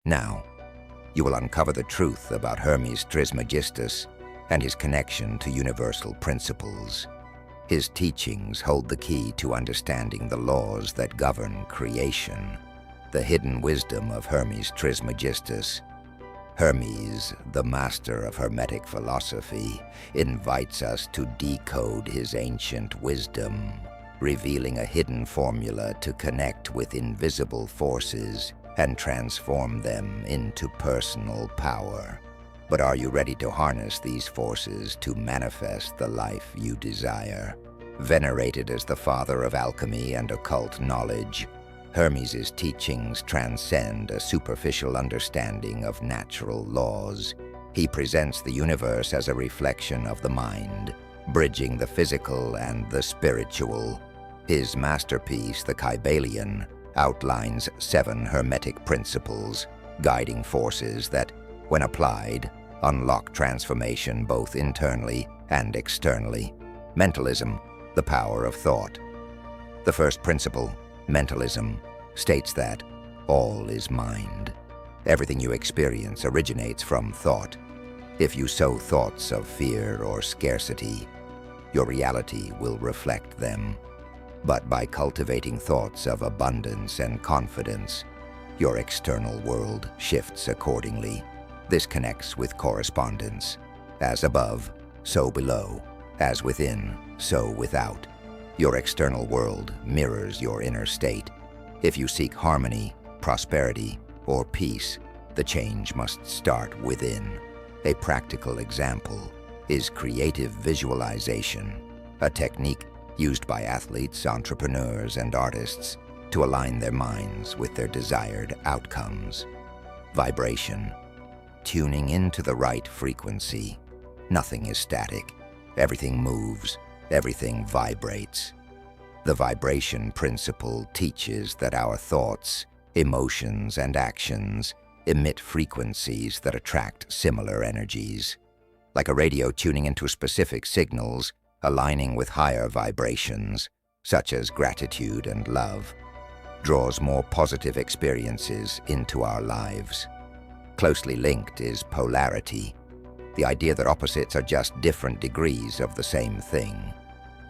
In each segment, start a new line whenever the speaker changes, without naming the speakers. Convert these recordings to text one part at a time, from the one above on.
Now, you will uncover the truth about Hermes Trismegistus and his connection to universal principles. His teachings hold the key to understanding the laws that govern creation, the hidden wisdom of Hermes Trismegistus. Hermes, the master of Hermetic philosophy, invites us to decode his ancient wisdom, revealing a hidden formula to connect with invisible forces and transform them into personal power. But are you ready to harness these forces to manifest the life you desire? Venerated as the father of alchemy and occult knowledge, Hermes' teachings transcend a superficial understanding of natural laws. He presents the universe as a reflection of the mind, bridging the physical and the spiritual. His masterpiece, the Kybalion, outlines 7 Hermetic principles, guiding forces that, when applied, unlock transformation both internally and externally. Mentalism, the power of thought. The first principle, mentalism, states that all is mind. Everything you experience originates from thought. If you sow thoughts of fear or scarcity, your reality will reflect them. But by cultivating thoughts of abundance and confidence, your external world shifts accordingly. This connects with correspondence. As above, so below. As within, so without. Your external world mirrors your inner state. If you seek harmony, prosperity, or peace, the change must start within. A practical example is creative visualization, a technique used by athletes, entrepreneurs, and artists to align their minds with their desired outcomes. Vibration, tuning into the right frequency. Nothing is static. Everything moves. Everything vibrates. The vibration principle teaches that our thoughts, emotions, and actions emit frequencies that attract similar energies. Like a radio tuning into specific signals, aligning with higher vibrations, such as gratitude and love, draws more positive experiences into our lives. Closely linked is polarity, the idea that opposites are just different degrees of the same thing.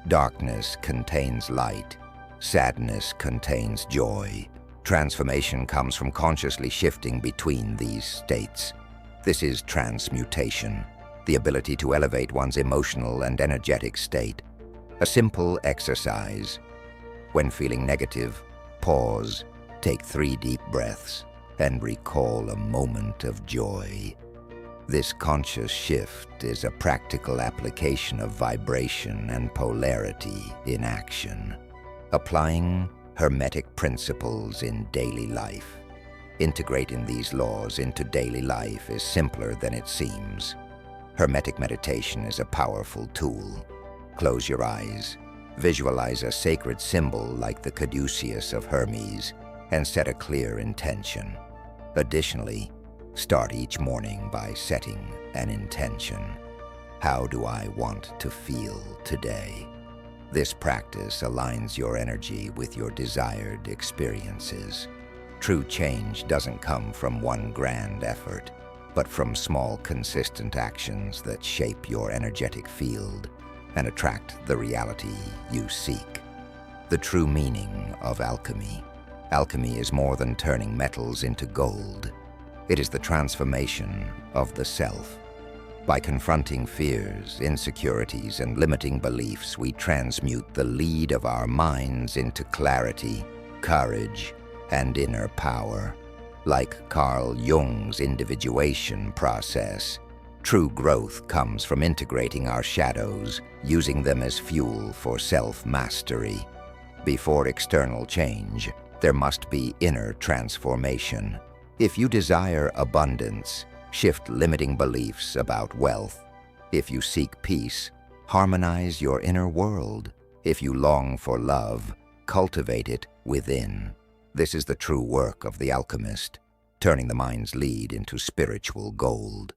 Darkness contains light. Sadness contains joy. Transformation comes from consciously shifting between these states. This is transmutation, the ability to elevate one's emotional and energetic state. A simple exercise. When feeling negative, pause, take 3 deep breaths, and recall a moment of joy. This conscious shift is a practical application of vibration and polarity in action, applying Hermetic principles in daily life. Integrating these laws into daily life is simpler than it seems. Hermetic meditation is a powerful tool. Close your eyes, visualize a sacred symbol like the caduceus of Hermes, and set a clear intention. Additionally, start each morning by setting an intention. How do I want to feel today? This practice aligns your energy with your desired experiences. True change doesn't come from one grand effort, but from small, consistent actions that shape your energetic field and attract the reality you seek. The true meaning of alchemy. Alchemy is more than turning metals into gold. It is the transformation of the self. By confronting fears, insecurities, and limiting beliefs, we transmute the lead of our minds into clarity, courage, and inner power. Like Carl Jung's individuation process, true growth comes from integrating our shadows, using them as fuel for self-mastery. Before external change, there must be inner transformation. If you desire abundance, shift limiting beliefs about wealth. If you seek peace, harmonize your inner world. If you long for love, cultivate it within. This is the true work of the alchemist, turning the mind's lead into spiritual gold.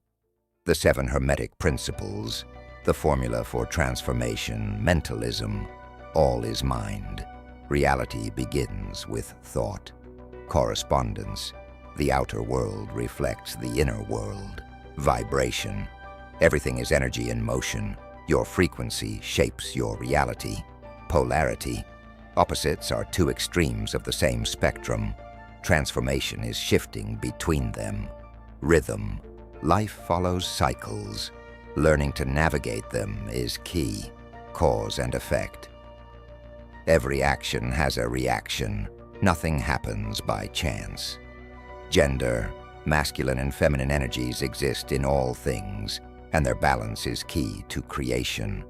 The 7 Hermetic principles, the formula for transformation, mentalism, all is mind. Reality begins with thought. Correspondence. The outer world reflects the inner world. Vibration. Everything is energy in motion. Your frequency shapes your reality. Polarity. Opposites are two extremes of the same spectrum. Transformation is shifting between them. Rhythm. Life follows cycles. Learning to navigate them is key. Cause and effect. Every action has a reaction. Nothing happens by chance. Gender. Masculine and feminine energies exist in all things, and their balance is key to creation.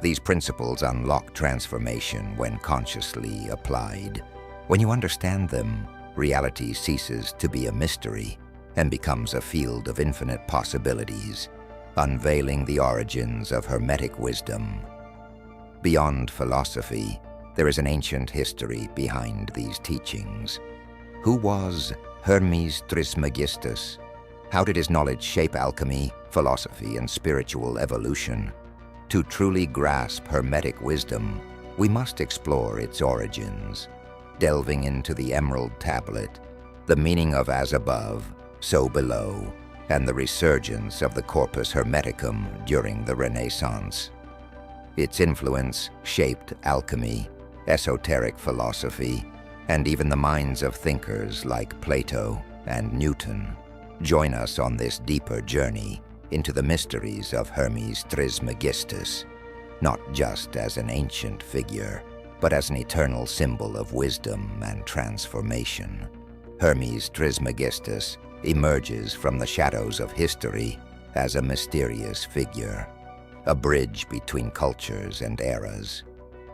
These principles unlock transformation when consciously applied. When you understand them, reality ceases to be a mystery and becomes a field of infinite possibilities, unveiling the origins of Hermetic wisdom. Beyond philosophy, there is an ancient history behind these teachings. Who was Hermes Trismegistus? How did his knowledge shape alchemy, philosophy, and spiritual evolution? To truly grasp Hermetic wisdom, we must explore its origins, delving into the Emerald Tablet, the meaning of as above, so below, and the resurgence of the Corpus Hermeticum during the Renaissance. Its influence shaped alchemy, esoteric philosophy, and even the minds of thinkers like Plato and Newton. Join us on this deeper journey into the mysteries of Hermes Trismegistus, not just as an ancient figure, but as an eternal symbol of wisdom and transformation. Hermes Trismegistus emerges from the shadows of history as a mysterious figure, a bridge between cultures and eras.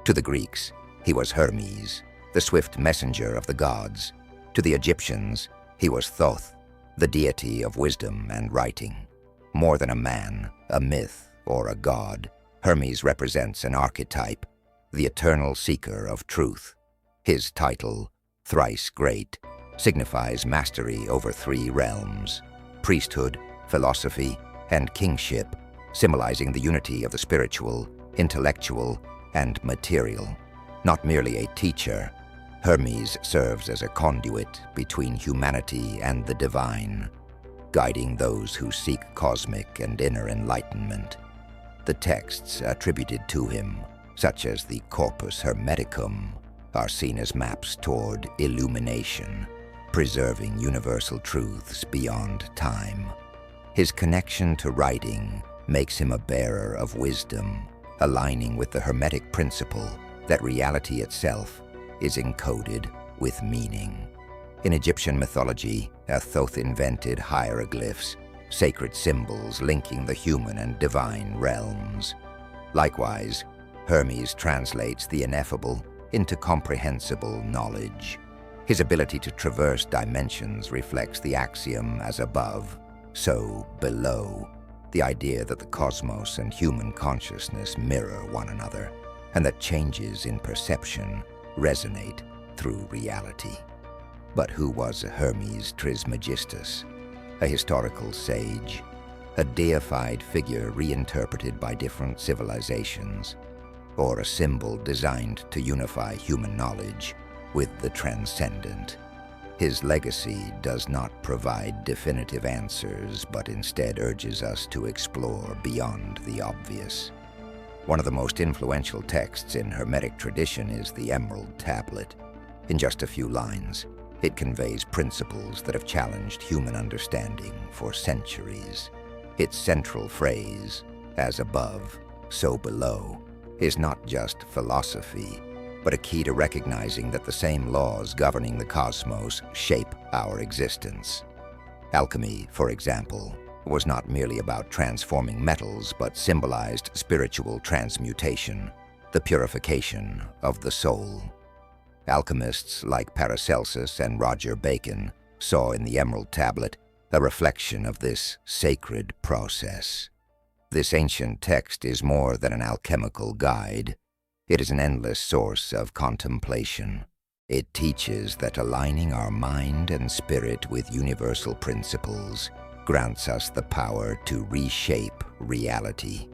To the Greeks, he was Hermes, the swift messenger of the gods. To the Egyptians, he was Thoth, the deity of wisdom and writing. More than a man, a myth, or a god, Hermes represents an archetype, the eternal seeker of truth. His title, thrice great, signifies mastery over three realms: priesthood, philosophy, and kingship, symbolizing the unity of the spiritual, intellectual, and material. Not merely a teacher, Hermes serves as a conduit between humanity and the divine, guiding those who seek cosmic and inner enlightenment. The texts attributed to him, such as the Corpus Hermeticum, are seen as maps toward illumination, preserving universal truths beyond time. His connection to writing makes him a bearer of wisdom, aligning with the Hermetic principle that reality itself is encoded with meaning. In Egyptian mythology, Thoth invented hieroglyphs, sacred symbols linking the human and divine realms. Likewise, Hermes translates the ineffable into comprehensible knowledge. His ability to traverse dimensions reflects the axiom as above, so below, the idea that the cosmos and human consciousness mirror one another, and that changes in perception resonate through reality. But who was Hermes Trismegistus? A historical sage, a deified figure reinterpreted by different civilizations, or a symbol designed to unify human knowledge with the transcendent? His legacy does not provide definitive answers, but instead urges us to explore beyond the obvious. One of the most influential texts in Hermetic tradition is the Emerald Tablet. In just a few lines, it conveys principles that have challenged human understanding for centuries. Its central phrase, as above, so below, is not just philosophy, but a key to recognizing that the same laws governing the cosmos shape our existence. Alchemy, for example, was not merely about transforming metals, but symbolized spiritual transmutation, the purification of the soul. Alchemists like Paracelsus and Roger Bacon saw in the Emerald Tablet a reflection of this sacred process. This ancient text is more than an alchemical guide. It is an endless source of contemplation. It teaches that aligning our mind and spirit with universal principles grants us the power to reshape reality.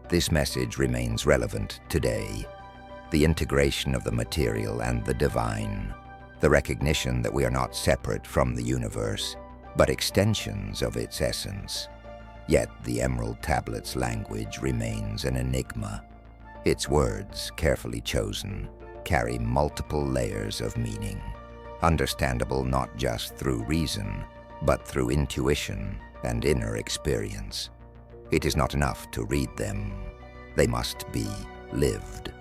This message remains relevant today. The integration of the material and the divine, the recognition that we are not separate from the universe, but extensions of its essence. Yet the Emerald Tablet's language remains an enigma. Its words, carefully chosen, carry multiple layers of meaning, understandable not just through reason, but through intuition and inner experience. It is not enough to read them. They must be lived.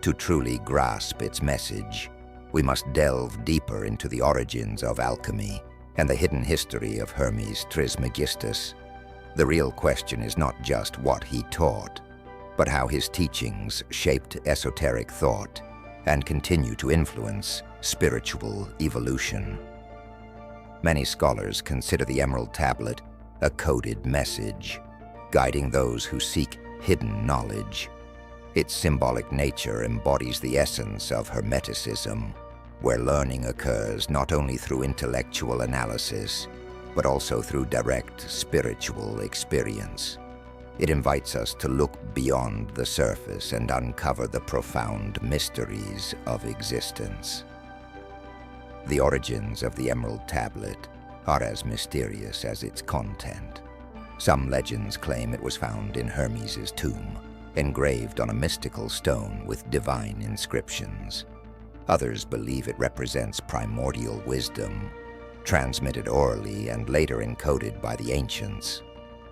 To truly grasp its message, we must delve deeper into the origins of alchemy and the hidden history of Hermes Trismegistus. The real question is not just what he taught, but how his teachings shaped esoteric thought and continue to influence spiritual evolution. Many scholars consider the Emerald Tablet a coded message, guiding those who seek hidden knowledge. Its symbolic nature embodies the essence of Hermeticism, where learning occurs not only through intellectual analysis, but also through direct spiritual experience. It invites us to look beyond the surface and uncover the profound mysteries of existence. The origins of the Emerald Tablet are as mysterious as its content. Some legends claim it was found in Hermes's tomb, engraved on a mystical stone with divine inscriptions. Others believe it represents primordial wisdom, transmitted orally and later encoded by the ancients.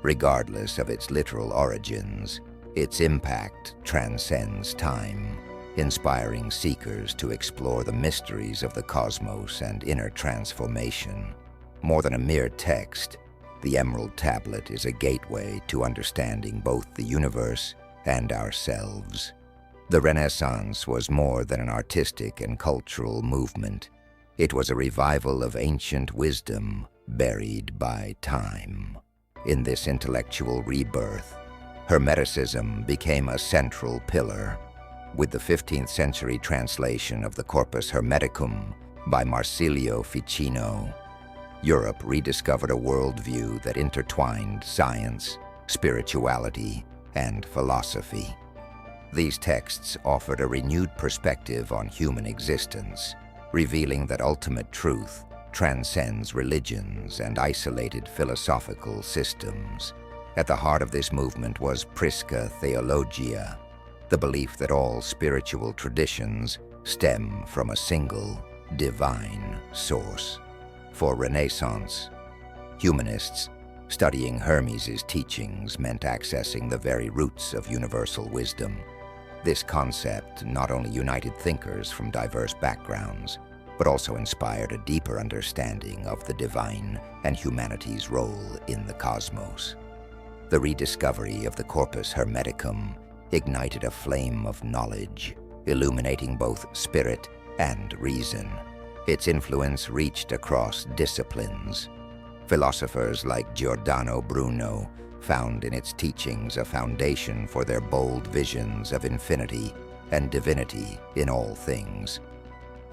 Regardless of its literal origins, its impact transcends time, inspiring seekers to explore the mysteries of the cosmos and inner transformation. More than a mere text, the Emerald Tablet is a gateway to understanding both the universe and ourselves. The Renaissance was more than an artistic and cultural movement. It was a revival of ancient wisdom buried by time. In this intellectual rebirth, Hermeticism became a central pillar. With the 15th century translation of the Corpus Hermeticum by Marsilio Ficino, Europe rediscovered a worldview that intertwined science, spirituality, and philosophy. These texts offered a renewed perspective on human existence, revealing that ultimate truth transcends religions and isolated philosophical systems. At the heart of this movement was Prisca Theologia, the belief that all spiritual traditions stem from a single, divine source. For Renaissance humanists, studying Hermes's teachings meant accessing the very roots of universal wisdom. This concept not only united thinkers from diverse backgrounds, but also inspired a deeper understanding of the divine and humanity's role in the cosmos. The rediscovery of the Corpus Hermeticum ignited a flame of knowledge, illuminating both spirit and reason. Its influence reached across disciplines. Philosophers like Giordano Bruno found in its teachings a foundation for their bold visions of infinity and divinity in all things.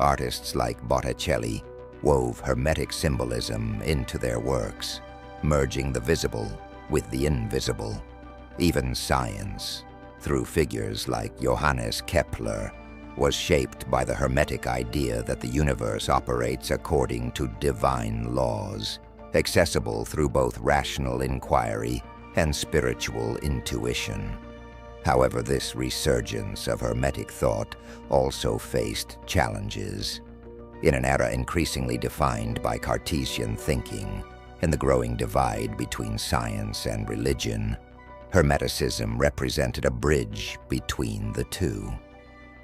Artists like Botticelli wove Hermetic symbolism into their works, merging the visible with the invisible. Even science, through figures like Johannes Kepler, was shaped by the Hermetic idea that the universe operates according to divine laws, accessible through both rational inquiry and spiritual intuition. However, this resurgence of Hermetic thought also faced challenges. In an era increasingly defined by Cartesian thinking and the growing divide between science and religion, Hermeticism represented a bridge between the two.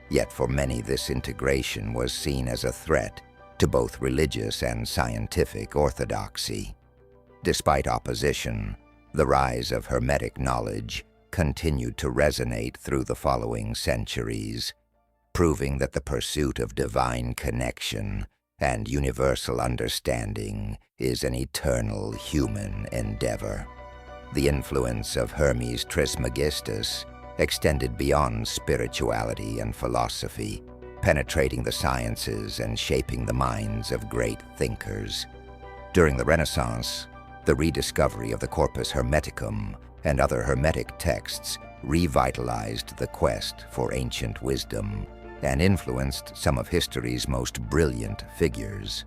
Yet for many, this integration was seen as a threat to both religious and scientific orthodoxy. Despite opposition, the rise of Hermetic knowledge continued to resonate through the following centuries, proving that the pursuit of divine connection and universal understanding is an eternal human endeavor. The influence of Hermes Trismegistus extended beyond spirituality and philosophy, penetrating the sciences and shaping the minds of great thinkers. During the Renaissance, the rediscovery of the Corpus Hermeticum and other Hermetic texts revitalized the quest for ancient wisdom, and influenced some of history's most brilliant figures.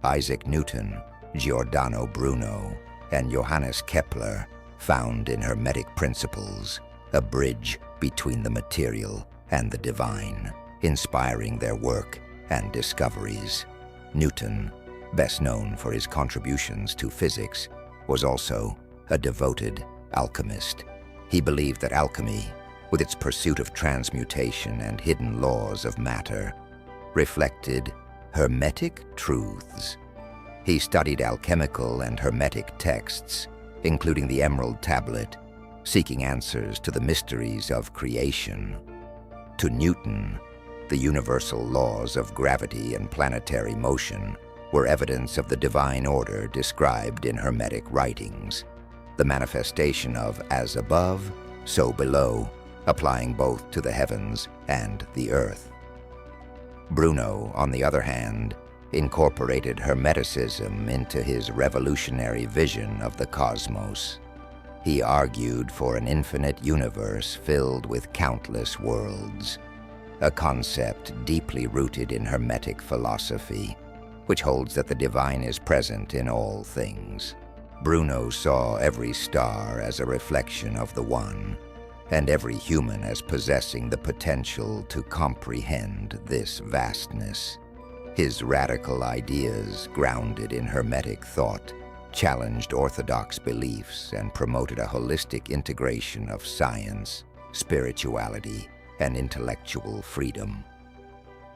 Isaac Newton, Giordano Bruno, and Johannes Kepler found in Hermetic principles a bridge between the material and the divine, inspiring their work and discoveries. Newton, best known for his contributions to physics, was also a devoted alchemist. He believed that alchemy, with its pursuit of transmutation and hidden laws of matter, reflected Hermetic truths. He studied alchemical and Hermetic texts, including the Emerald Tablet, seeking answers to the mysteries of creation. To Newton, the universal laws of gravity and planetary motion were evidence of the divine order described in Hermetic writings, the manifestation of as above, so below, applying both to the heavens and the earth. Bruno, on the other hand, incorporated Hermeticism into his revolutionary vision of the cosmos. He argued for an infinite universe filled with countless worlds, a concept deeply rooted in Hermetic philosophy, which holds that the divine is present in all things. Bruno saw every star as a reflection of the One, and every human as possessing the potential to comprehend this vastness. His radical ideas, grounded in Hermetic thought, challenged orthodox beliefs and promoted a holistic integration of science, spirituality, and intellectual freedom.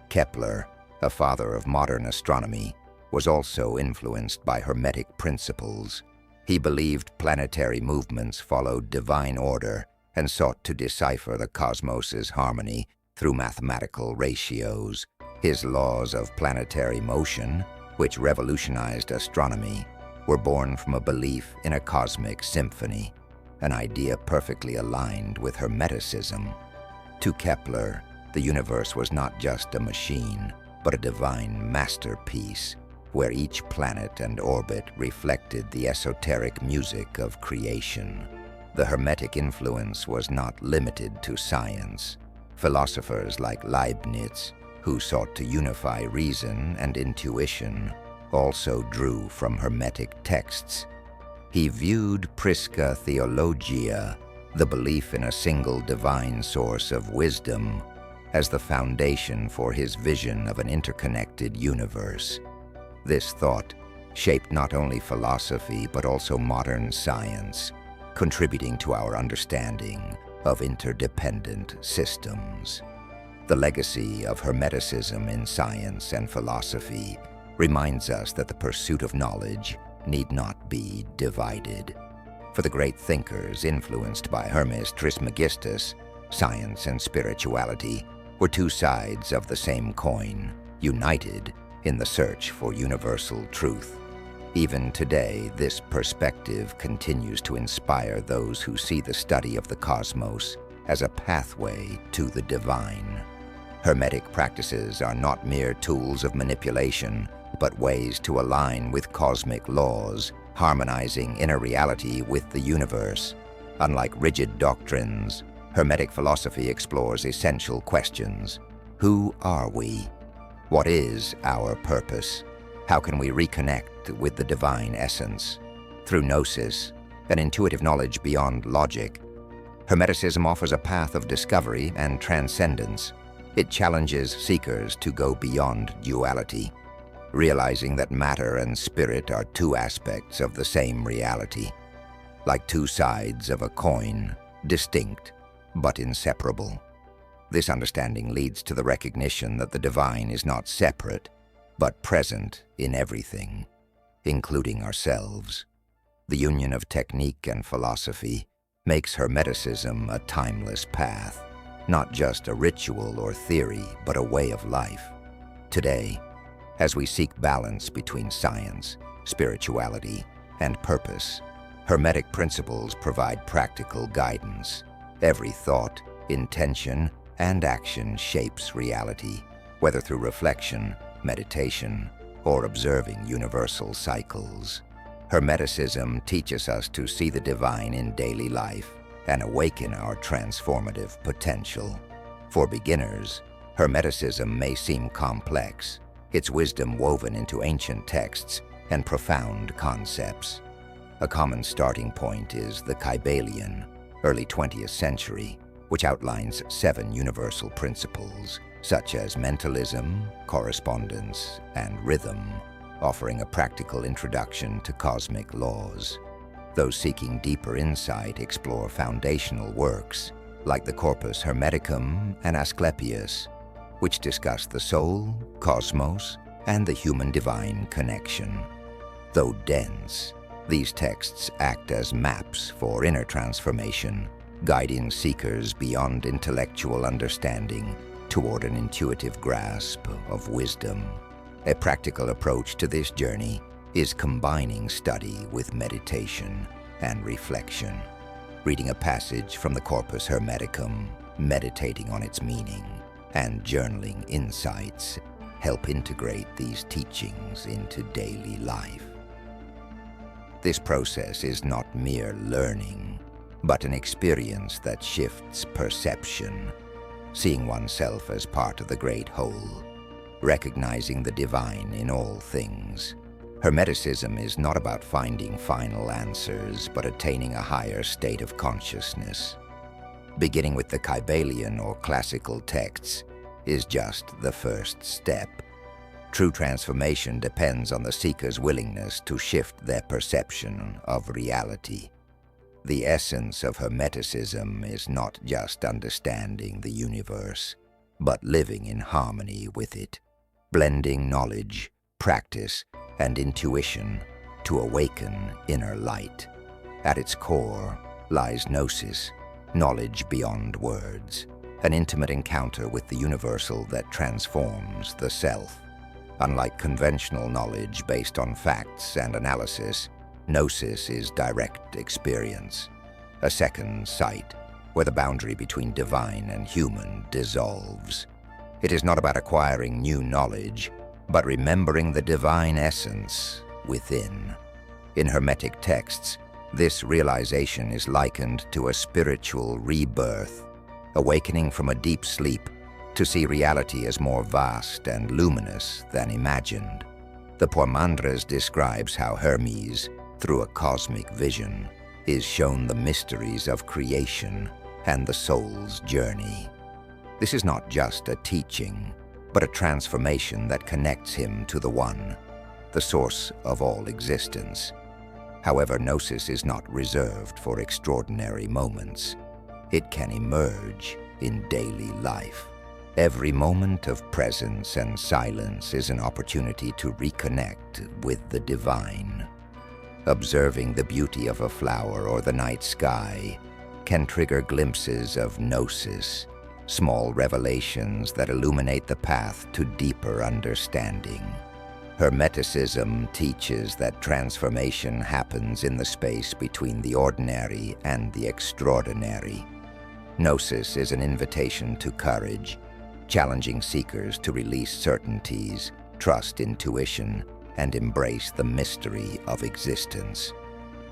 Kepler, a father of modern astronomy, was also influenced by Hermetic principles. He believed planetary movements followed divine order and sought to decipher the cosmos's harmony through mathematical ratios. His laws of planetary motion, which revolutionized astronomy, were born from a belief in a cosmic symphony, an idea perfectly aligned with Hermeticism. To Kepler, the universe was not just a machine, but a divine masterpiece, where each planet and orbit reflected the esoteric music of creation. The Hermetic influence was not limited to science. Philosophers like Leibniz, who sought to unify reason and intuition, also drew from Hermetic texts. He viewed Prisca Theologia, the belief in a single divine source of wisdom, as the foundation for his vision of an interconnected universe. This thought shaped not only philosophy but also modern science, contributing to our understanding of interdependent systems. The legacy of Hermeticism in science and philosophy reminds us that the pursuit of knowledge need not be divided. For the great thinkers influenced by Hermes Trismegistus, science and spirituality were two sides of the same coin, united in the search for universal truth. Even today, this perspective continues to inspire those who see the study of the cosmos as a pathway to the divine. Hermetic practices are not mere tools of manipulation, but ways to align with cosmic laws, harmonizing inner reality with the universe. Unlike rigid doctrines, Hermetic philosophy explores essential questions. Who are we? What is our purpose? How can we reconnect with the divine essence? Through gnosis, an intuitive knowledge beyond logic, Hermeticism offers a path of discovery and transcendence. It challenges seekers to go beyond duality, realizing that matter and spirit are two aspects of the same reality, like two sides of a coin, distinct but inseparable. This understanding leads to the recognition that the divine is not separate, but present in everything, including ourselves. The union of technique and philosophy makes Hermeticism a timeless path, not just a ritual or theory, but a way of life. Today, as we seek balance between science, spirituality, and purpose, Hermetic principles provide practical guidance. Every thought, intention, and action shapes reality, whether through reflection, meditation, or observing universal cycles. Hermeticism teaches us to see the divine in daily life and awaken our transformative potential. For beginners, Hermeticism may seem complex, its wisdom woven into ancient texts and profound concepts. A common starting point is the Kybalion, early 20th century, which outlines 7 universal principles, such as mentalism, correspondence, and rhythm, offering a practical introduction to cosmic laws. Those seeking deeper insight explore foundational works, like the Corpus Hermeticum and Asclepius, which discuss the soul, cosmos, and the human-divine connection. Though dense, these texts act as maps for inner transformation, guiding seekers beyond intellectual understanding toward an intuitive grasp of wisdom. A practical approach to this journey is combining study with meditation and reflection. Reading a passage from the Corpus Hermeticum, meditating on its meaning, and journaling insights help integrate these teachings into daily life. This process is not mere learning, but an experience that shifts perception, seeing oneself as part of the great whole, recognizing the divine in all things. Hermeticism is not about finding final answers, but attaining a higher state of consciousness. Beginning with the Kybalion or classical texts is just the first step. True transformation depends on the seeker's willingness to shift their perception of reality. The essence of Hermeticism is not just understanding the universe, but living in harmony with it, blending knowledge, practice, and intuition to awaken inner light. At its core lies gnosis, knowledge beyond words, an intimate encounter with the universal that transforms the self. Unlike conventional knowledge based on facts and analysis, gnosis is direct experience, a second sight where the boundary between divine and human dissolves. It is not about acquiring new knowledge, but remembering the divine essence within. In Hermetic texts, this realization is likened to a spiritual rebirth, awakening from a deep sleep to see reality as more vast and luminous than imagined. The Poimandres describes how Hermes, through a cosmic vision, is shown the mysteries of creation and the soul's journey. This is not just a teaching, but a transformation that connects him to the One, the source of all existence. However, gnosis is not reserved for extraordinary moments. It can emerge in daily life. Every moment of presence and silence is an opportunity to reconnect with the divine. Observing the beauty of a flower or the night sky can trigger glimpses of gnosis, small revelations that illuminate the path to deeper understanding. Hermeticism teaches that transformation happens in the space between the ordinary and the extraordinary. Gnosis is an invitation to courage, challenging seekers to release certainties, trust intuition, and embrace the mystery of existence.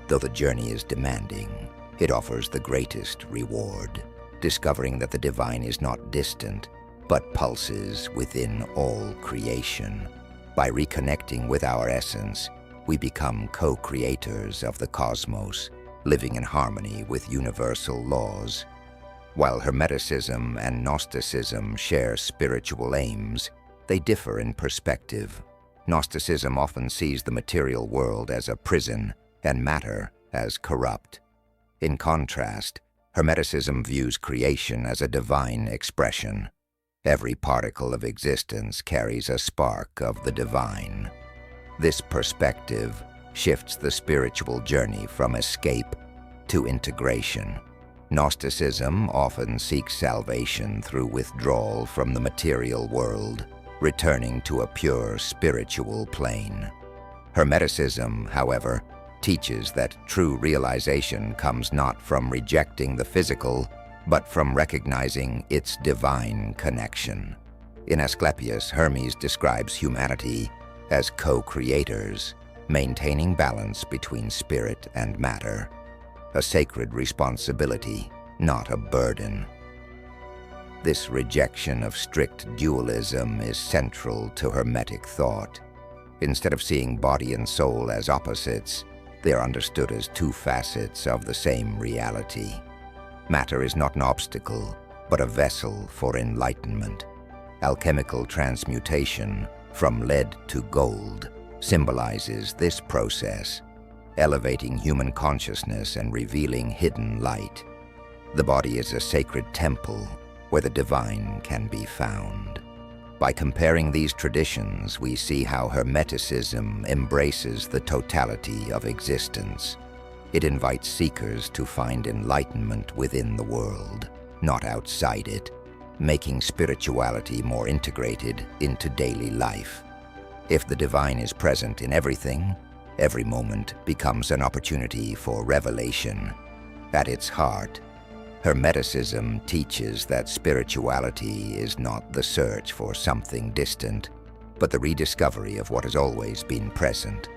Though the journey is demanding, it offers the greatest reward, discovering that the divine is not distant, but pulses within all creation. By reconnecting with our essence, we become co-creators of the cosmos, living in harmony with universal laws. While Hermeticism and Gnosticism share spiritual aims, they differ in perspective. Gnosticism often sees the material world as a prison and matter as corrupt. In contrast, Hermeticism views creation as a divine expression. Every particle of existence carries a spark of the divine. This perspective shifts the spiritual journey from escape to integration. Gnosticism often seeks salvation through withdrawal from the material world, returning to a pure spiritual plane. Hermeticism, however, teaches that true realization comes not from rejecting the physical, but from recognizing its divine connection. In Asclepius, Hermes describes humanity as co-creators, maintaining balance between spirit and matter, a sacred responsibility, not a burden. This rejection of strict dualism is central to Hermetic thought. Instead of seeing body and soul as opposites, they are understood as two facets of the same reality. Matter is not an obstacle, but a vessel for enlightenment. Alchemical transmutation from lead to gold symbolizes this process, elevating human consciousness and revealing hidden light. The body is a sacred temple where the divine can be found. By comparing these traditions, we see how Hermeticism embraces the totality of existence. It invites seekers to find enlightenment within the world, not outside it, making spirituality more integrated into daily life. If the divine is present in everything, every moment becomes an opportunity for revelation. At its heart, Hermeticism teaches that spirituality is not the search for something distant, but the rediscovery of what has always been present,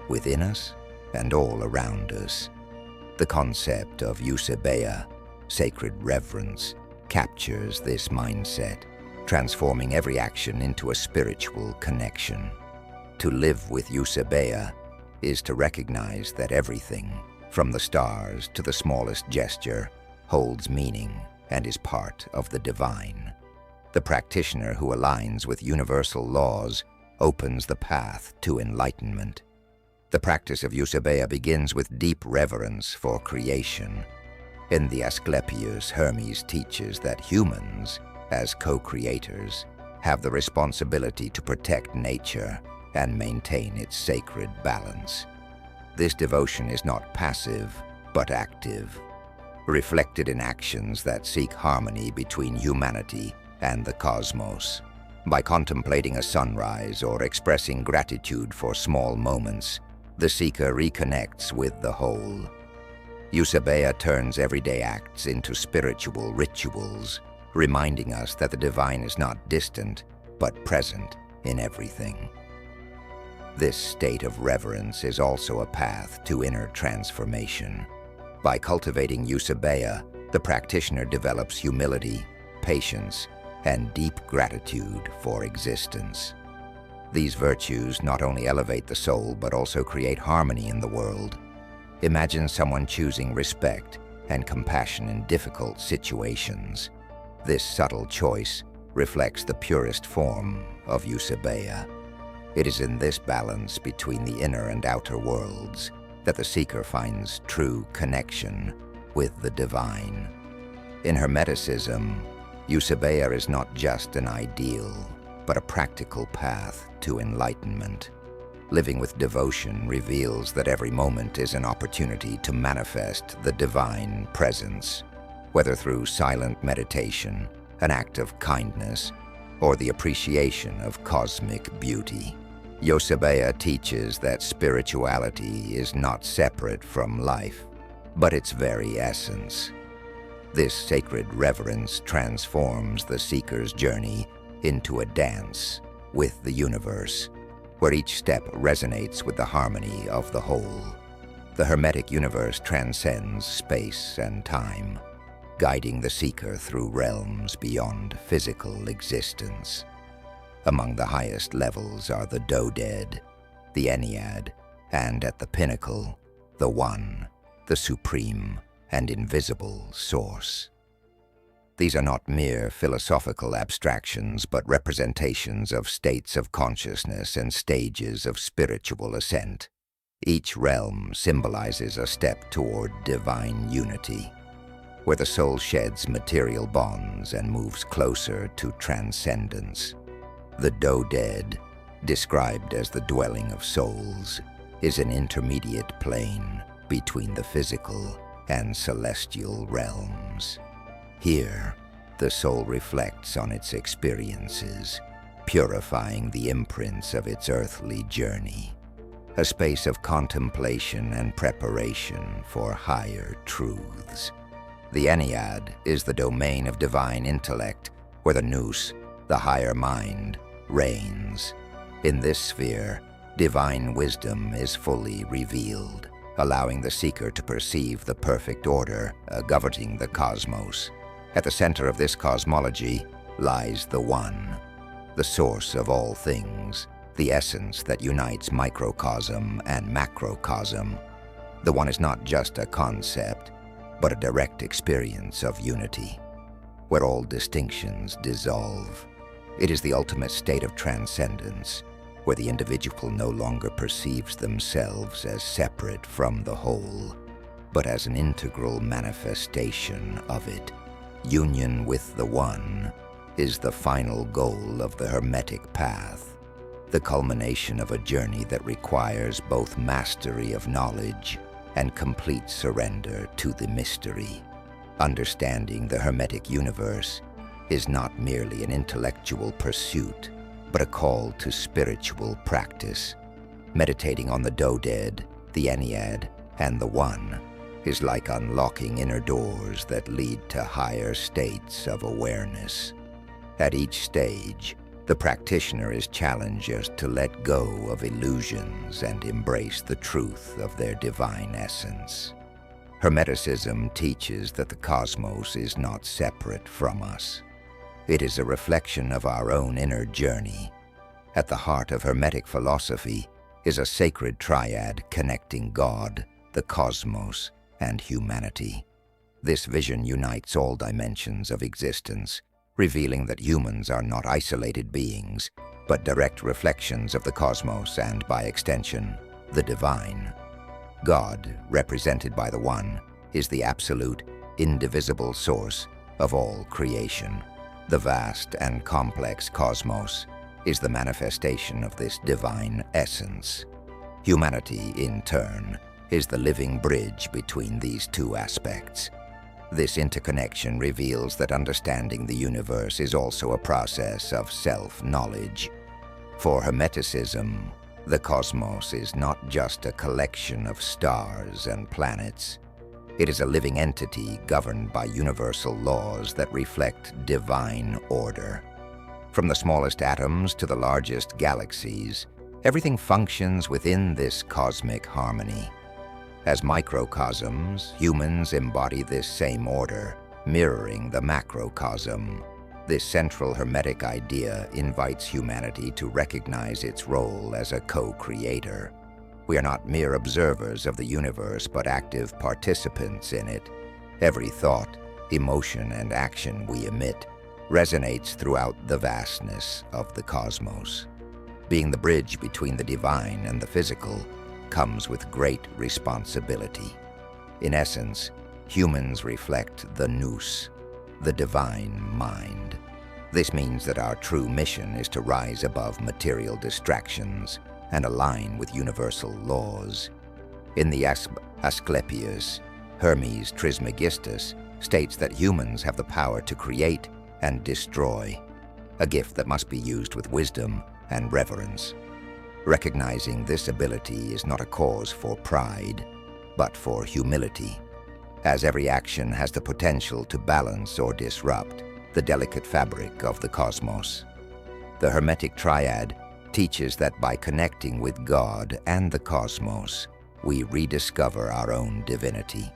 within us and all around us. The concept of eusebeia, sacred reverence, captures this mindset, transforming every action into a spiritual connection. To live with eusebeia is to recognize that everything, from the stars to the smallest gesture, holds meaning and is part of the divine. The practitioner who aligns with universal laws opens the path to enlightenment. The practice of eusebeia begins with deep reverence for creation. In the Asclepius, Hermes teaches that humans, as co-creators, have the responsibility to protect nature and maintain its sacred balance. This devotion is not passive, but active, reflected in actions that seek harmony between humanity and the cosmos. By contemplating a sunrise or expressing gratitude for small moments, the seeker reconnects with the whole. Eusebeia turns everyday acts into spiritual rituals, reminding us that the divine is not distant, but present in everything. This state of reverence is also a path to inner transformation. By cultivating eusebeia, the practitioner develops humility, patience, and deep gratitude for existence. These virtues not only elevate the soul, but also create harmony in the world. Imagine someone choosing respect and compassion in difficult situations. This subtle choice reflects the purest form of eusebeia. It is in this balance between the inner and outer worlds that the seeker finds true connection with the divine. In Hermeticism, eusebeia is not just an ideal, but a practical path to enlightenment. Living with devotion reveals that every moment is an opportunity to manifest the divine presence, whether through silent meditation, an act of kindness, or the appreciation of cosmic beauty. Eusebeia teaches that spirituality is not separate from life, but its very essence. This sacred reverence transforms the seeker's journey into a dance with the universe, where each step resonates with the harmony of the whole. The Hermetic universe transcends space and time, guiding the seeker through realms beyond physical existence. Among the highest levels are the Dead, the Ennead, and at the pinnacle, the One, the supreme and invisible source. These are not mere philosophical abstractions, but representations of states of consciousness and stages of spiritual ascent. Each realm symbolizes a step toward divine unity, where the soul sheds material bonds and moves closer to transcendence. The Dead, described as the dwelling of souls, is an intermediate plane between the physical and celestial realms. Here, the soul reflects on its experiences, purifying the imprints of its earthly journey, a space of contemplation and preparation for higher truths. The Ennead is the domain of divine intellect, where the nous, the higher mind, reigns. In this sphere, divine wisdom is fully revealed, allowing the seeker to perceive the perfect order governing the cosmos. At the center of this cosmology lies the One, the source of all things, the essence that unites microcosm and macrocosm. The One is not just a concept, but a direct experience of unity, where all distinctions dissolve. It is the ultimate state of transcendence, where the individual no longer perceives themselves as separate from the whole, but as an integral manifestation of it. Union with the One is the final goal of the Hermetic path, the culmination of a journey that requires both mastery of knowledge and complete surrender to the mystery. Understanding the Hermetic universe is not merely an intellectual pursuit, but a call to spiritual practice. Meditating on the Doded, the Ennead, and the One is like unlocking inner doors that lead to higher states of awareness. At each stage, the practitioner is challenged to let go of illusions and embrace the truth of their divine essence. Hermeticism teaches that the cosmos is not separate from us. It is a reflection of our own inner journey. At the heart of Hermetic philosophy is a sacred triad connecting God, the cosmos, and humanity. This vision unites all dimensions of existence, revealing that humans are not isolated beings, but direct reflections of the cosmos and, by extension, the divine. God, represented by the One, is the absolute, indivisible source of all creation. The vast and complex cosmos is the manifestation of this divine essence. Humanity, in turn, is the living bridge between these two aspects. This interconnection reveals that understanding the universe is also a process of self-knowledge. For Hermeticism, the cosmos is not just a collection of stars and planets. It is a living entity governed by universal laws that reflect divine order. From the smallest atoms to the largest galaxies, everything functions within this cosmic harmony. As microcosms, humans embody this same order, mirroring the macrocosm. This central Hermetic idea invites humanity to recognize its role as a co-creator. We are not mere observers of the universe, but active participants in it. Every thought, emotion, and action we emit resonates throughout the vastness of the cosmos. Being the bridge between the divine and the physical comes with great responsibility. In essence, humans reflect the nous, the divine mind. This means that our true mission is to rise above material distractions and align with universal laws. In the Asclepius, Hermes Trismegistus states that humans have the power to create and destroy, a gift that must be used with wisdom and reverence. Recognizing this ability is not a cause for pride, but for humility, as every action has the potential to balance or disrupt the delicate fabric of the cosmos. The Hermetic triad teaches that by connecting with God and the cosmos, we rediscover our own divinity.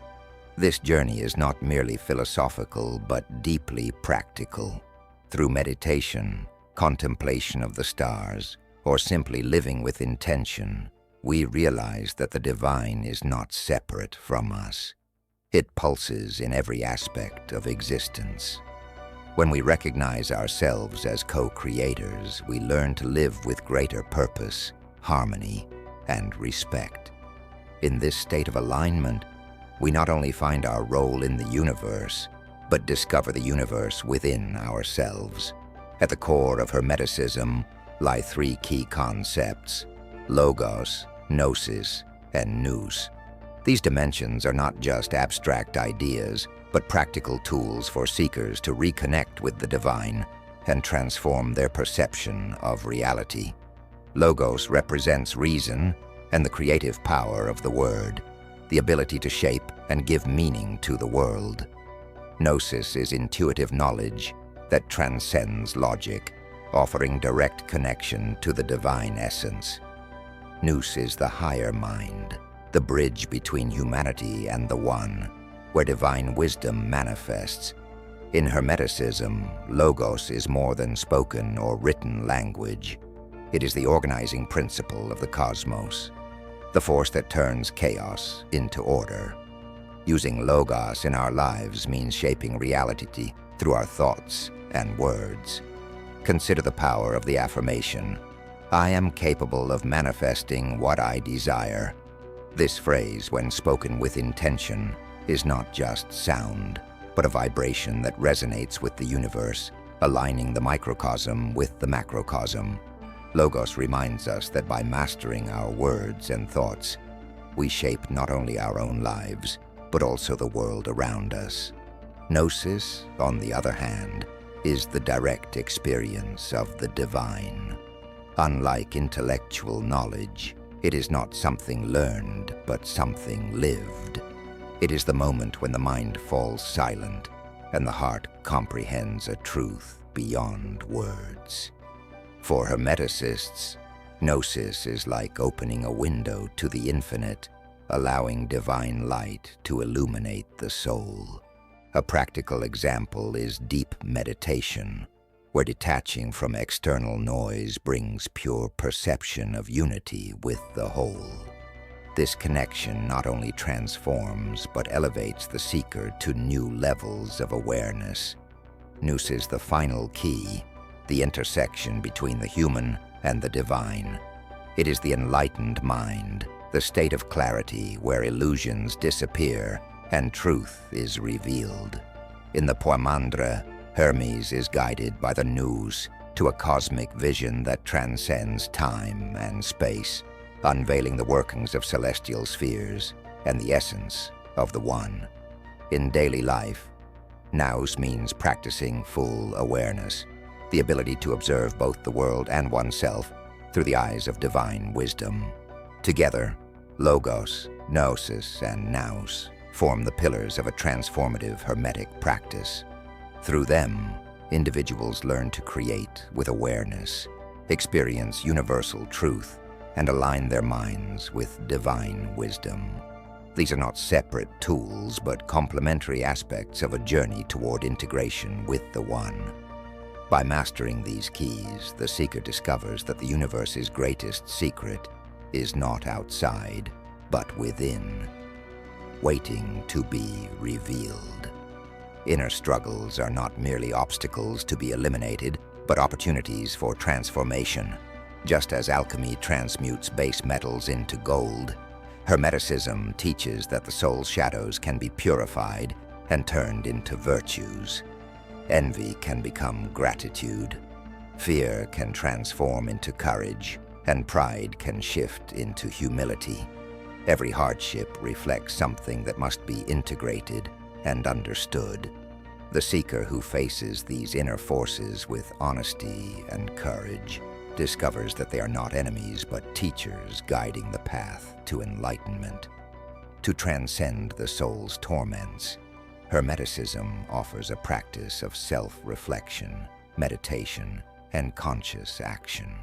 This journey is not merely philosophical, but deeply practical. Through meditation, contemplation of the stars, or simply living with intention, we realize that the divine is not separate from us. It pulses in every aspect of existence. When we recognize ourselves as co-creators, we learn to live with greater purpose, harmony, and respect. In this state of alignment, we not only find our role in the universe, but discover the universe within ourselves. At the core of Hermeticism lie three key concepts: logos, gnosis, and nous. These dimensions are not just abstract ideas, but practical tools for seekers to reconnect with the divine and transform their perception of reality. Logos represents reason and the creative power of the word, the ability to shape and give meaning to the world. Gnosis is intuitive knowledge that transcends logic, offering direct connection to the divine essence. Nous is the higher mind, the bridge between humanity and the One, where divine wisdom manifests. In Hermeticism, logos is more than spoken or written language. It is the organizing principle of the cosmos, the force that turns chaos into order. Using logos in our lives means shaping reality through our thoughts and words. Consider the power of the affirmation, "I am capable of manifesting what I desire." This phrase, when spoken with intention, is not just sound, but a vibration that resonates with the universe, aligning the microcosm with the macrocosm. Logos reminds us that by mastering our words and thoughts, we shape not only our own lives, but also the world around us. Gnosis, on the other hand, is the direct experience of the divine. Unlike intellectual knowledge, it is not something learned, but something lived. It is the moment when the mind falls silent and the heart comprehends a truth beyond words. For Hermeticists, gnosis is like opening a window to the infinite, allowing divine light to illuminate the soul. A practical example is deep meditation, where detaching from external noise brings pure perception of unity with the whole. This connection not only transforms but elevates the seeker to new levels of awareness. Nous is the final key, the intersection between the human and the divine. It is the enlightened mind, the state of clarity where illusions disappear and truth is revealed. In the Poimandre, Hermes is guided by the nous to a cosmic vision that transcends time and space, unveiling the workings of celestial spheres and the essence of the One. In daily life, nous means practicing full awareness, the ability to observe both the world and oneself through the eyes of divine wisdom. Together, logos, gnosis, and nous form the pillars of a transformative Hermetic practice. Through them, individuals learn to create with awareness, experience universal truth, and align their minds with divine wisdom. These are not separate tools, but complementary aspects of a journey toward integration with the One. By mastering these keys, the seeker discovers that the universe's greatest secret is not outside, but within, waiting to be revealed. Inner struggles are not merely obstacles to be eliminated, but opportunities for transformation. Just as alchemy transmutes base metals into gold, Hermeticism teaches that the soul's shadows can be purified and turned into virtues. Envy can become gratitude, fear can transform into courage, and pride can shift into humility. Every hardship reflects something that must be integrated and understood. The seeker who faces these inner forces with honesty and courage discovers that they are not enemies but teachers guiding the path to enlightenment. To transcend the soul's torments, Hermeticism offers a practice of self-reflection, meditation, and conscious action.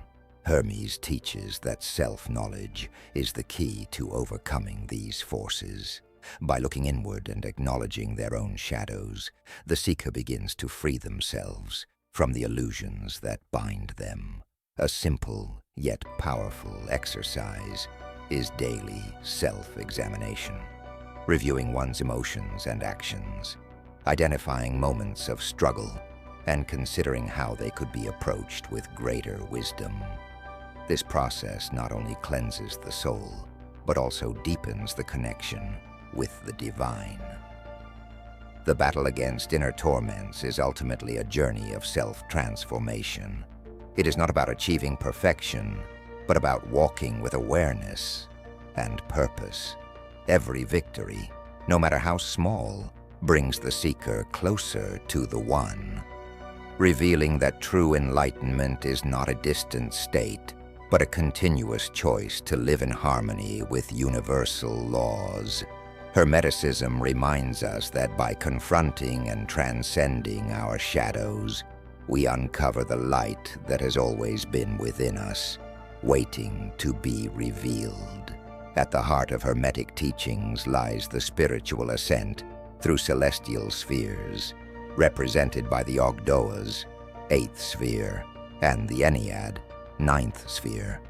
Hermes teaches that self-knowledge is the key to overcoming these forces. By looking inward and acknowledging their own shadows, the seeker begins to free themselves from the illusions that bind them. A simple yet powerful exercise is daily self-examination, reviewing one's emotions and actions, identifying moments of struggle, and considering how they could be approached with greater wisdom. This process not only cleanses the soul, but also deepens the connection with the divine. The battle against inner torments is ultimately a journey of self-transformation. It is not about achieving perfection, but about walking with awareness and purpose. Every victory, no matter how small, brings the seeker closer to the One, revealing that true enlightenment is not a distant state, but a continuous choice to live in harmony with universal laws. Hermeticism reminds us that by confronting and transcending our shadows, we uncover the light that has always been within us, waiting to be revealed. At the heart of Hermetic teachings lies the spiritual ascent through celestial spheres. represented by the Ogdoas, 8th sphere, and the Ennead, 9th sphere.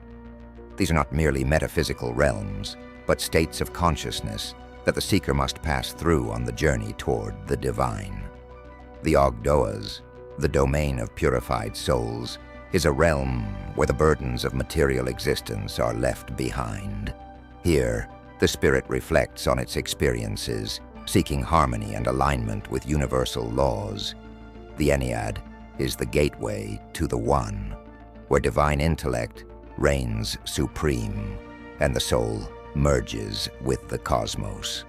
These are not merely metaphysical realms, but states of consciousness that the seeker must pass through on the journey toward the divine. The Ogdoas, the domain of purified souls, is a realm where the burdens of material existence are left behind. Here, the spirit reflects on its experiences, seeking harmony and alignment with universal laws. The Ennead is the gateway to the One, where divine intellect reigns supreme and the soul merges with the cosmos.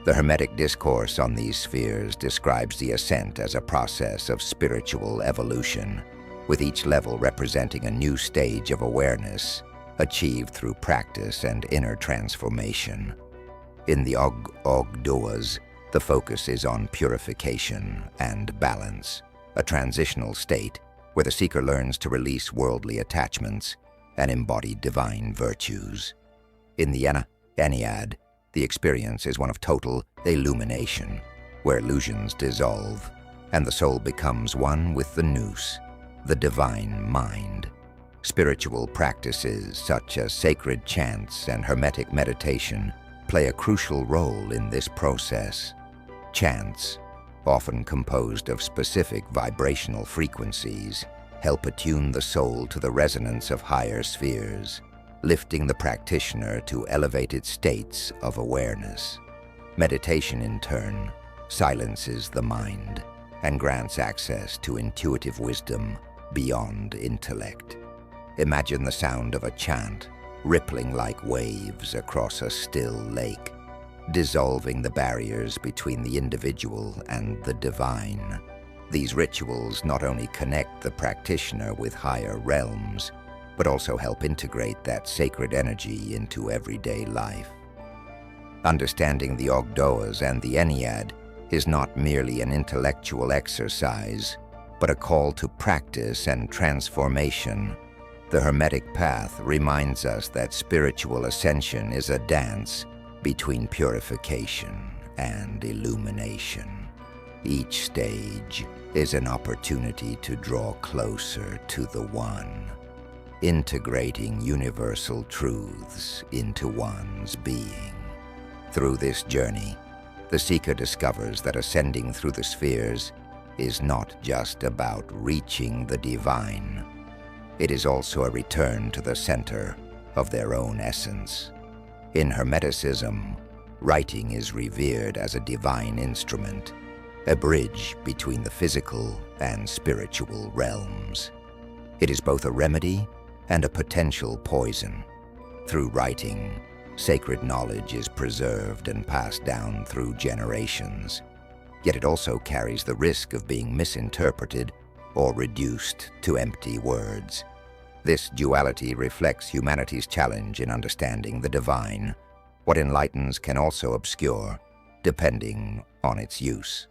The Hermetic discourse on these spheres describes the ascent as a process of spiritual evolution, with each level representing a new stage of awareness, achieved through practice and inner transformation. In the Ogdoas, the focus is on purification and balance, a transitional state where the seeker learns to release worldly attachments and embody divine virtues. In the Ennead, the experience is one of total illumination, where illusions dissolve and the soul becomes one with the nous, the divine mind. Spiritual practices such as sacred chants and Hermetic meditation play a crucial role in this process. Chants, often composed of specific vibrational frequencies, help attune the soul to the resonance of higher spheres, lifting the practitioner to elevated states of awareness. Meditation, in turn, silences the mind and grants access to intuitive wisdom beyond intellect. Imagine the sound of a chant rippling like waves across a still lake, dissolving the barriers between the individual and the divine. These rituals not only connect the practitioner with higher realms, but also help integrate that sacred energy into everyday life. Understanding the Ogdoas and the Ennead is not merely an intellectual exercise, but a call to practice and transformation. The Hermetic path reminds us that spiritual ascension is a dance between purification and illumination. Each stage is an opportunity to draw closer to the One, integrating universal truths into one's being. Through this journey, the seeker discovers that ascending through the spheres is not just about reaching the divine. It is also a return to the center of their own essence. In Hermeticism, writing is revered as a divine instrument, a bridge between the physical and spiritual realms. It is both a remedy and a potential poison. Through writing, sacred knowledge is preserved and passed down through generations, yet it also carries the risk of being misinterpreted or reduced to empty words. This duality reflects humanity's challenge in understanding the divine. What enlightens can also obscure, depending on its use.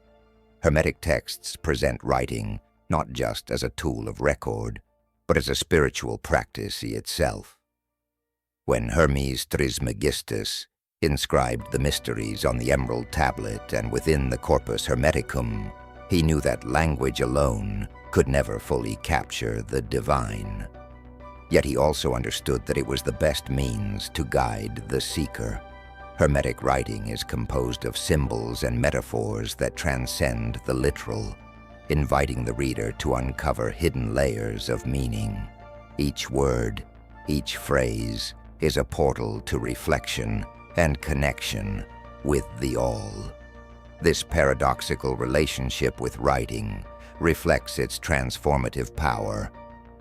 Hermetic texts present writing not just as a tool of record, but as a spiritual practice itself. When Hermes Trismegistus inscribed the mysteries on the emerald tablet and within the Corpus Hermeticum, he knew that language alone could never fully capture the divine. Yet he also understood that it was the best means to guide the seeker. Hermetic writing is composed of symbols and metaphors that transcend the literal, inviting the reader to uncover hidden layers of meaning. Each word, each phrase, is a portal to reflection and connection with the All. This paradoxical relationship with writing reflects its transformative power.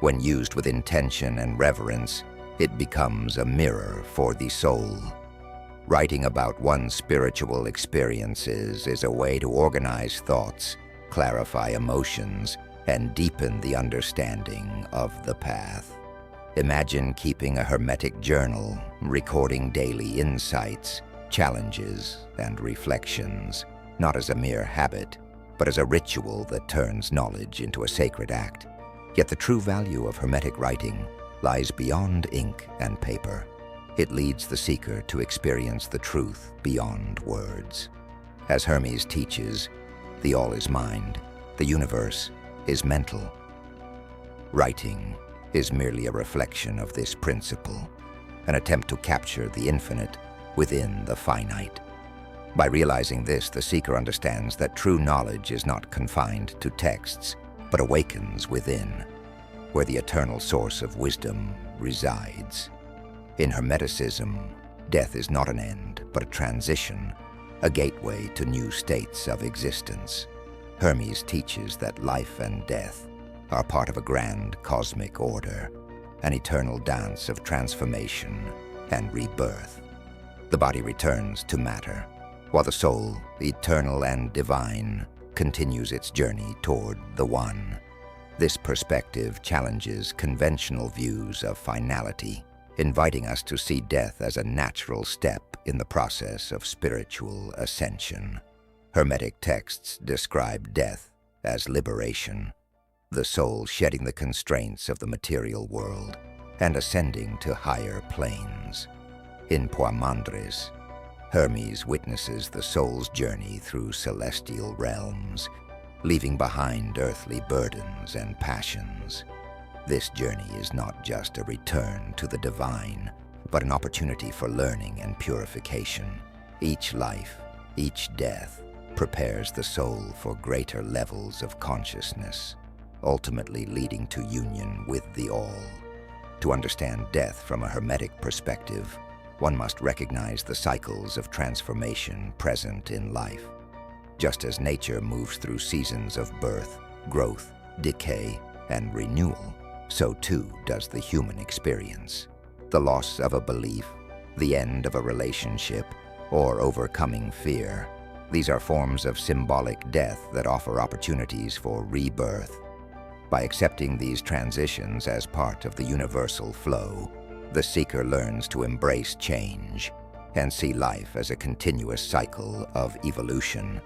When used with intention and reverence, it becomes a mirror for the soul. Writing about one's spiritual experiences is a way to organize thoughts, clarify emotions, and deepen the understanding of the path. Imagine keeping a Hermetic journal, recording daily insights, challenges, and reflections, not as a mere habit, but as a ritual that turns knowledge into a sacred act. Yet the true value of Hermetic writing lies beyond ink and paper. It leads the seeker to experience the truth beyond words. As Hermes teaches, the All is mind, The universe is mental. Writing is merely a reflection of this principle, an attempt to capture the infinite within the finite. By realizing this, the seeker understands that true knowledge is not confined to texts, but awakens within, where the eternal source of wisdom resides. In Hermeticism, death is not an end, but a transition, a gateway to new states of existence. Hermes teaches that life and death are part of a grand cosmic order, an eternal dance of transformation and rebirth. The body returns to matter, while the soul, eternal and divine, continues its journey toward the One. This perspective challenges conventional views of finality, inviting us to see death as a natural step in the process of spiritual ascension. Hermetic texts describe death as liberation, the soul shedding the constraints of the material world and ascending to higher planes. In Poimandres, Hermes witnesses the soul's journey through celestial realms, leaving behind earthly burdens and passions. This journey is not just a return to the divine, but an opportunity for learning and purification. Each life, each death, prepares the soul for greater levels of consciousness, ultimately leading to union with the All. To understand death from a Hermetic perspective, one must recognize the cycles of transformation present in life. Just as nature moves through seasons of birth, growth, decay, and renewal, so too does the human experience. The loss of a belief, the end of a relationship, or overcoming fear. These are forms of symbolic death that offer opportunities for rebirth. By accepting these transitions as part of the universal flow, the seeker learns to embrace change and see life as a continuous cycle of evolution.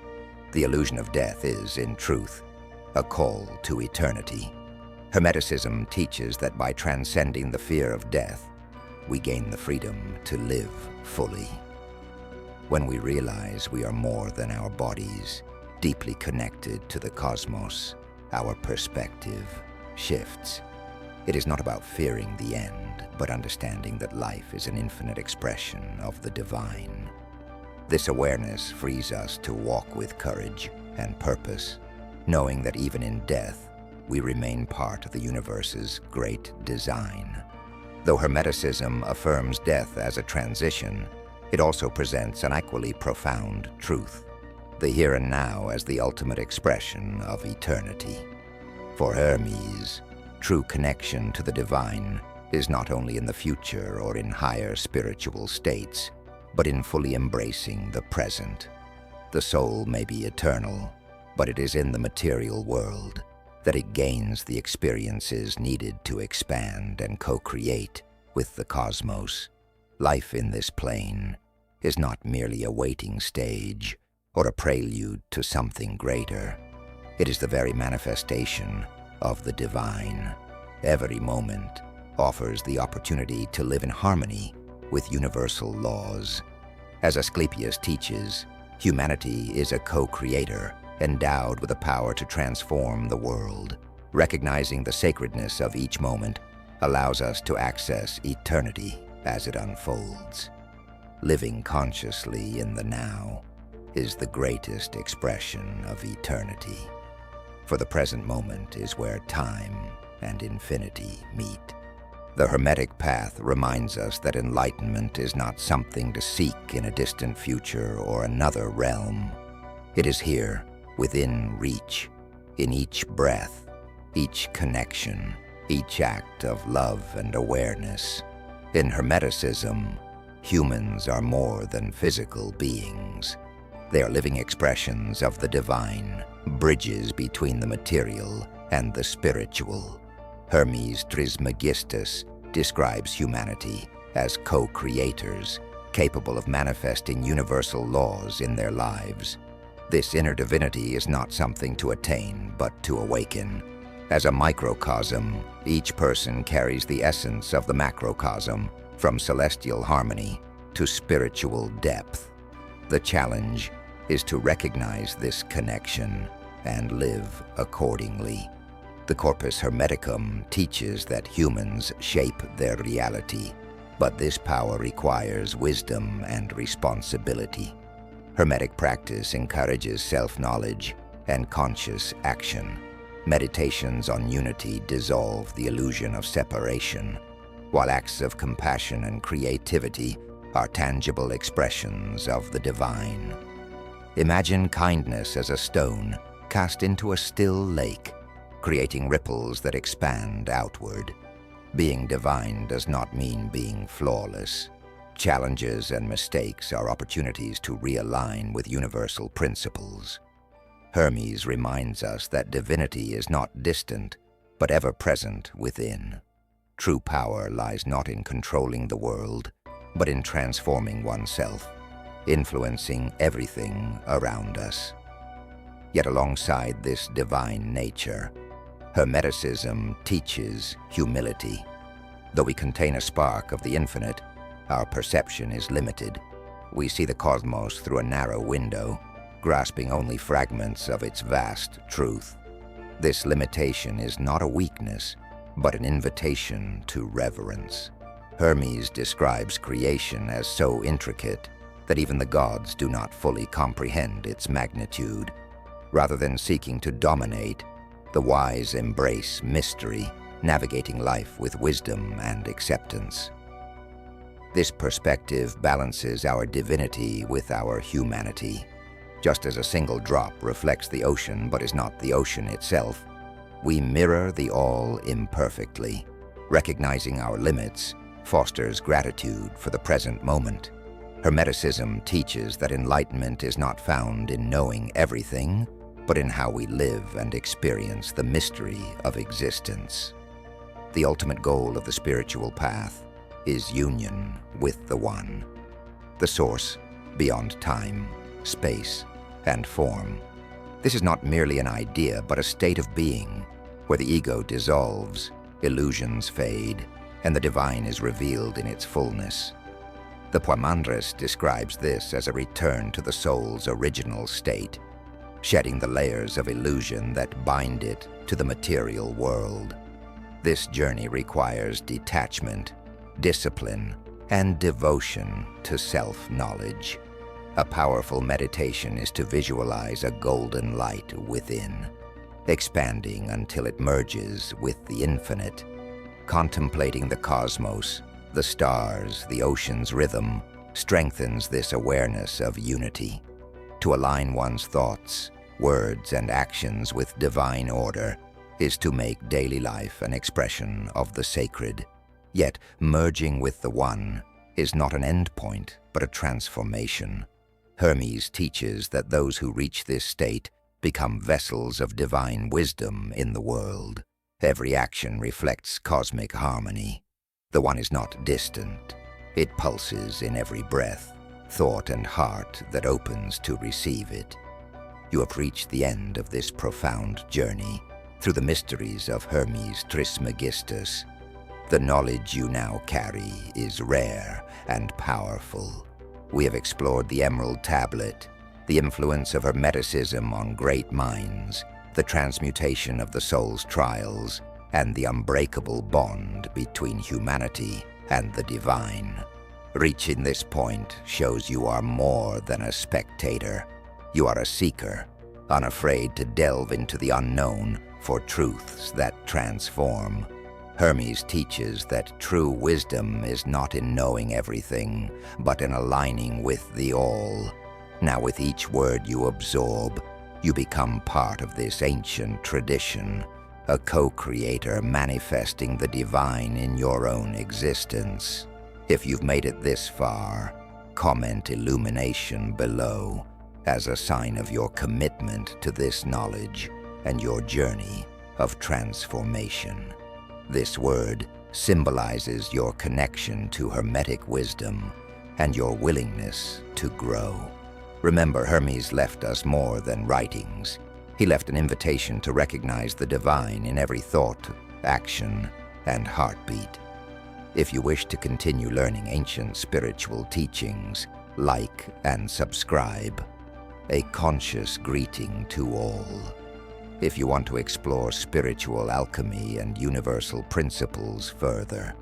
The illusion of death is, in truth, a call to eternity. Hermeticism teaches that by transcending the fear of death, we gain the freedom to live fully. When we realize we are more than our bodies, deeply connected to the cosmos, our perspective shifts. It is not about fearing the end, but understanding that life is an infinite expression of the divine. This awareness frees us to walk with courage and purpose, knowing that even in death, we remain part of the universe's great design. Though Hermeticism affirms death as a transition, it also presents an equally profound truth: the here and now as the ultimate expression of eternity. For Hermes, true connection to the divine is not only in the future or in higher spiritual states, but in fully embracing the present. The soul may be eternal, but it is in the material world that it gains the experiences needed to expand and co-create with the cosmos. Life in this plane is not merely a waiting stage or a prelude to something greater. It is the very manifestation of the divine. Every moment offers the opportunity to live in harmony with universal laws. As Asclepius teaches, humanity is a co-creator endowed with the power to transform the world. Recognizing the sacredness of each moment allows us to access eternity as it unfolds. Living consciously in the now is the greatest expression of eternity. For the present moment is where time and infinity meet. The Hermetic path reminds us that enlightenment is not something to seek in a distant future or another realm. It is here, within reach, in each breath, each connection, each act of love and awareness. In Hermeticism, humans are more than physical beings. They are living expressions of the divine, bridges between the material and the spiritual. Hermes Trismegistus describes humanity as co-creators, capable of manifesting universal laws in their lives. This inner divinity is not something to attain, but to awaken. As a microcosm, each person carries the essence of the macrocosm, from celestial harmony to spiritual depth. The challenge is to recognize this connection and live accordingly. The Corpus Hermeticum teaches that humans shape their reality, but this power requires wisdom and responsibility. Hermetic practice encourages self-knowledge and conscious action. Meditations on unity dissolve the illusion of separation, while acts of compassion and creativity are tangible expressions of the divine. Imagine kindness as a stone cast into a still lake, creating ripples that expand outward. Being divine does not mean being flawless. Challenges and mistakes are opportunities to realign with universal principles. Hermes reminds us that divinity is not distant, but ever present within. True power lies not in controlling the world, but in transforming oneself, influencing everything around us. Yet alongside this divine nature, Hermeticism teaches humility. Though we contain a spark of the infinite, our perception is limited. We see the cosmos through a narrow window, grasping only fragments of its vast truth. This limitation is not a weakness, but an invitation to reverence. Hermes describes creation as so intricate that even the gods do not fully comprehend its magnitude. Rather than seeking to dominate, the wise embrace mystery, navigating life with wisdom and acceptance. This perspective balances our divinity with our humanity. Just as a single drop reflects the ocean but is not the ocean itself, we mirror the all imperfectly. Recognizing our limits fosters gratitude for the present moment. Hermeticism teaches that enlightenment is not found in knowing everything, but in how we live and experience the mystery of existence. The ultimate goal of the spiritual path is union with the One, the source beyond time, space, and form. This is not merely an idea, but a state of being, where the ego dissolves, illusions fade, and the divine is revealed in its fullness. The Poimandres describes this as a return to the soul's original state, shedding the layers of illusion that bind it to the material world. This journey requires detachment, discipline, and devotion to self-knowledge. A powerful meditation is to visualize a golden light within, expanding until it merges with the infinite. Contemplating the cosmos, the stars, the ocean's rhythm, strengthens this awareness of unity. To align one's thoughts, words, and actions with divine order is to make daily life an expression of the sacred. Yet, merging with the One is not an end point, but a transformation. Hermes teaches that those who reach this state become vessels of divine wisdom in the world. Every action reflects cosmic harmony. The One is not distant. It pulses in every breath, thought, and heart that opens to receive it. You have reached the end of this profound journey through the mysteries of Hermes Trismegistus. The knowledge you now carry is rare and powerful. We have explored the Emerald Tablet, the influence of Hermeticism on great minds, the transmutation of the soul's trials, and the unbreakable bond between humanity and the divine. Reaching this point shows you are more than a spectator. You are a seeker, unafraid to delve into the unknown for truths that transform. Hermes teaches that true wisdom is not in knowing everything, but in aligning with the all. Now, with each word you absorb, you become part of this ancient tradition, a co-creator manifesting the divine in your own existence. If you've made it this far, comment illumination below as a sign of your commitment to this knowledge and your journey of transformation. This word symbolizes your connection to Hermetic wisdom and your willingness to grow. Remember, Hermes left us more than writings. He left an invitation to recognize the divine in every thought, action, and heartbeat. If you wish to continue learning ancient spiritual teachings, like and subscribe. A conscious greeting to all. if you want to explore spiritual alchemy and universal principles further.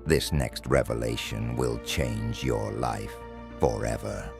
This next revelation will change your life forever.